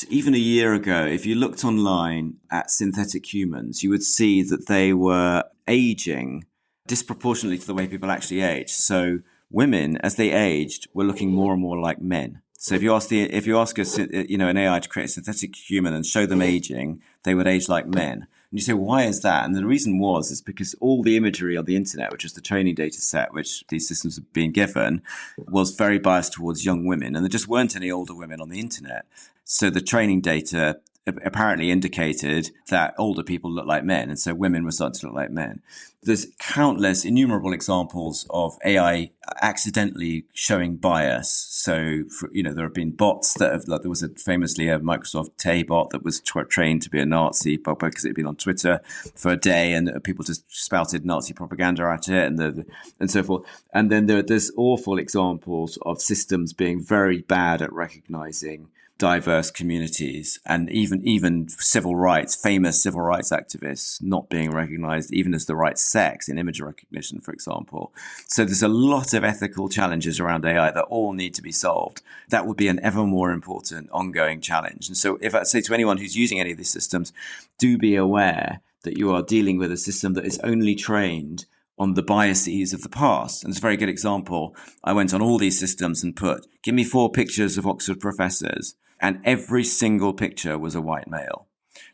Even a year ago, if you looked online at synthetic humans, you would see that they were aging disproportionately to the way people actually age. So women, as they aged, were looking more and more like men. So if you ask an AI to create a synthetic human and show them aging, they would age like men. And you say, well, why is that? And the reason is because all the imagery on the internet, which was the training data set which these systems have been given, was very biased towards young women. And there just weren't any older women on the internet. So the training data apparently indicated that older people look like men. And so women were starting to look like men. There's countless, innumerable examples of AI accidentally showing bias. So, there have been bots that have, there was famously a Microsoft Tay bot that was trained to be a Nazi because it had been on Twitter for a day and people just spouted Nazi propaganda at it and so forth. And then there's awful examples of systems being very bad at recognizing diverse communities, and even civil rights, famous civil rights activists not being recognized even as the right sex in image recognition, for example. So there's a lot of ethical challenges around AI that all need to be solved. That would be an ever more important ongoing challenge. And so if I say to anyone who's using any of these systems, do be aware that you are dealing with a system that is only trained on the biases of the past. And it's a very good example. I went on all these systems and put, give me 4 pictures of Oxford professors, and every single picture was a white male.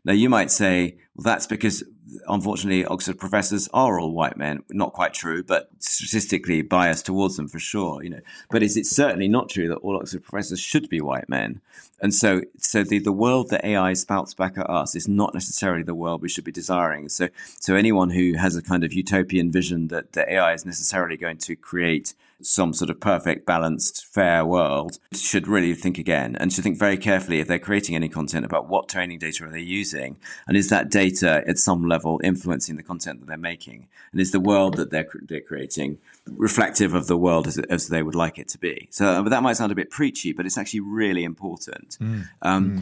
Now, you might say, well, that's because, unfortunately, Oxford professors are all white men. Not quite true, but statistically biased towards them for sure. But it's certainly not true that all Oxford professors should be white men. And so the world that AI spouts back at us is not necessarily the world we should be desiring. So anyone who has a kind of utopian vision that the AI is necessarily going to create some sort of perfect, balanced, fair world should really think again, and should think very carefully if they're creating any content about what training data are they using, and is that data at some level influencing the content that they're making, and is the world that they're creating reflective of the world as they would like it to be. So that might sound a bit preachy, but it's actually really important. And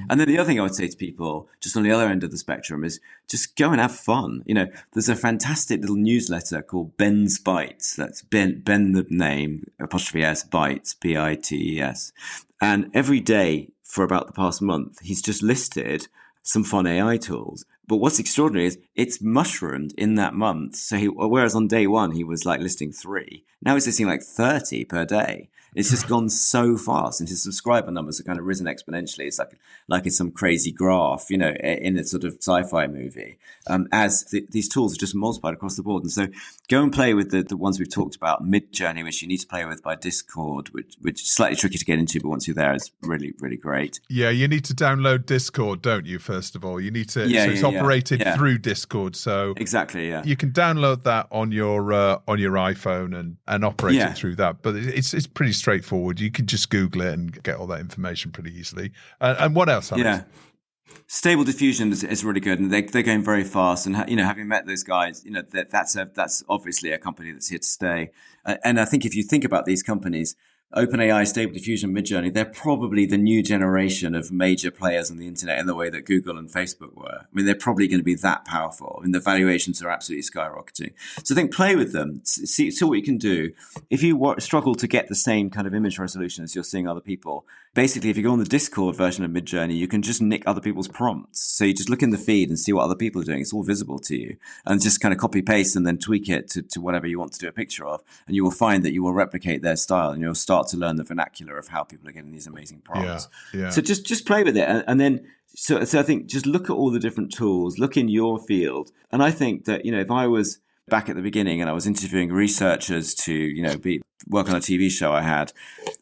then the other thing I would say to people, just on the other end of the spectrum, is just go and have fun. There's a fantastic little newsletter called Ben's Bites. That's Ben the name, apostrophe S, Bites, Bites. And every day for about the past month, he's just listed some fun AI tools. But what's extraordinary is it's mushroomed in that month. So whereas on day one, he was like listing 3, now he's listing like 30 per day. It's just gone so fast, and his subscriber numbers have kind of risen exponentially. It's like it's some crazy graph, in a sort of sci-fi movie, as these tools are just multiplied across the board. And so go and play with the ones we've talked about, Midjourney, which you need to play with by Discord, which is slightly tricky to get into, but once you're there, it's really, really great. Yeah, you need to download Discord, don't you, first of all? You need to, it's operated through Discord. So exactly, yeah. You can download that on your iPhone and operate it through that. But it's pretty straightforward. You can just Google it and get all that information pretty easily. And what else, Alex? Yeah. Stable Diffusion is really good, and they're going very fast. And having met those guys, that's obviously a company that's here to stay. And I think if you think about these companies, OpenAI, Stable Diffusion, Midjourney, they're probably the new generation of major players on the internet in the way that Google and Facebook were. I mean, they're probably going to be that powerful. I mean, the valuations are absolutely skyrocketing. So I think play with them, see what you can do. If you struggle to get the same kind of image resolution as you're seeing other people, basically, if you go on the Discord version of Midjourney, you can just nick other people's prompts. So you just look in the feed and see what other people are doing. It's all visible to you. And just kind of copy paste and then tweak it to whatever you want to do a picture of. And you will find that you will replicate their style, and you'll start to learn the vernacular of how people are getting these amazing prompts. Yeah. So just play with it. And then, so I think just look at all the different tools, look in your field. And I think that, if I was back at the beginning and I was interviewing researchers to, work on a TV show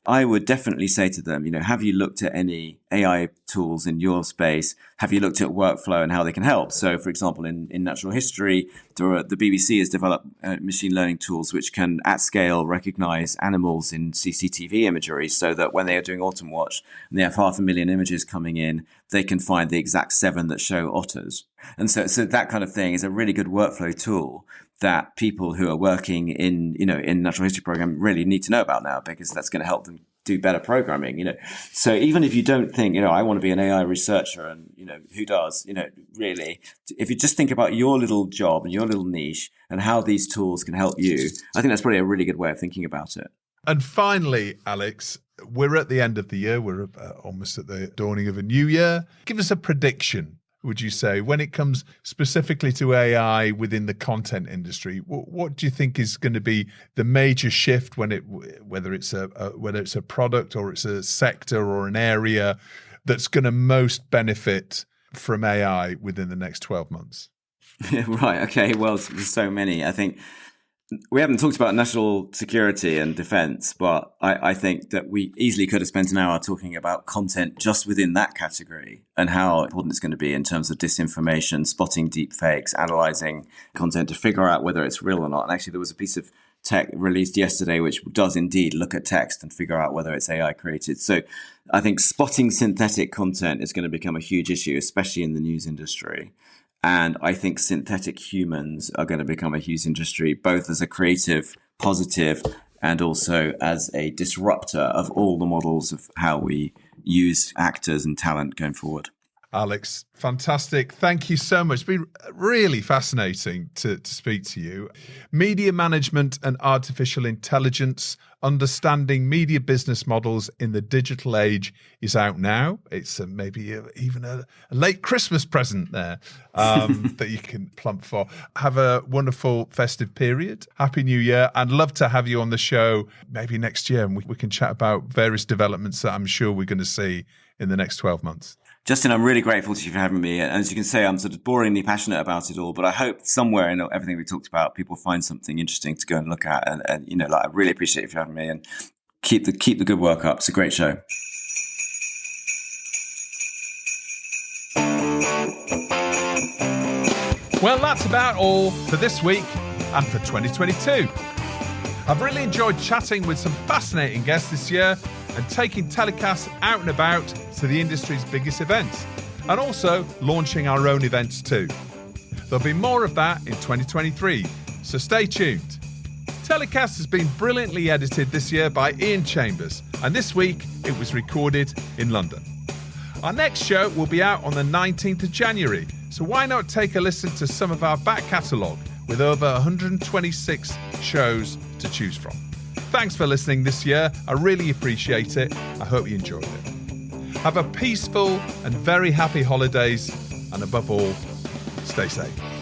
I would definitely say to them, have you looked at any AI tools in your space? Have you looked at workflow and how they can help? So, for example, in natural history, the BBC has developed machine learning tools which can, at scale, recognize animals in CCTV imagery, so that when they are doing Autumn Watch and they have 500,000 images coming in, they can find the exact 7 that show otters. And so that kind of thing is a really good workflow tool that people who are working in natural history program really need to know about now, because that's going to help them do better programming, So even if you don't think, I want to be an AI researcher, and, who does, really, if you just think about your little job and your little niche and how these tools can help you, I think that's probably a really good way of thinking about it. And finally, Alex, we're at the end of the year. We're almost at the dawning of a new year. Give us a prediction, would you say, when it comes specifically to AI within the content industry? What do you think is going to be the major shift whether it's a product or it's a sector or an area that's going to most benefit from AI within the next 12 months? Right. Okay. Well, there's so many. I think we haven't talked about national security and defense, but I think that we easily could have spent an hour talking about content just within that category and how important it's going to be in terms of disinformation, spotting deep fakes, analyzing content to figure out whether it's real or not. And actually, there was a piece of tech released yesterday which does indeed look at text and figure out whether it's AI created. So I think spotting synthetic content is going to become a huge issue, especially in the news industry. And I think synthetic humans are going to become a huge industry, both as a creative positive and also as a disruptor of all the models of how we use actors and talent going forward. Alex, fantastic. Thank you so much. It's been really fascinating to speak to you. Media management and artificial intelligence, understanding media business models in the digital age is out now. It's maybe even a late Christmas present there that you can plump for. Have a wonderful festive period. Happy New Year. I'd love to have you on the show maybe next year, and we can chat about various developments that I'm sure we're going to see in the next 12 months. Justin, I'm really grateful to you for having me. And as you can say, I'm sort of boringly passionate about it all, but I hope somewhere in everything we talked about, people find something interesting to go and look at. And I really appreciate you for having me, and keep the good work up. It's a great show. Well, that's about all for this week and for 2022. I've really enjoyed chatting with some fascinating guests this year and taking telecasts out and about to the industry's biggest events, and also launching our own events too. There'll be more of that in 2023, so stay tuned. Telecast has been brilliantly edited this year by Ian Chambers, and this week it was recorded in London. Our next show will be out on the 19th of January, so why not take a listen to some of our back catalogue with over 126 shows to choose from. Thanks for listening this year. I really appreciate it. I hope you enjoyed it. Have a peaceful and very happy holidays, and above all, Stay safe.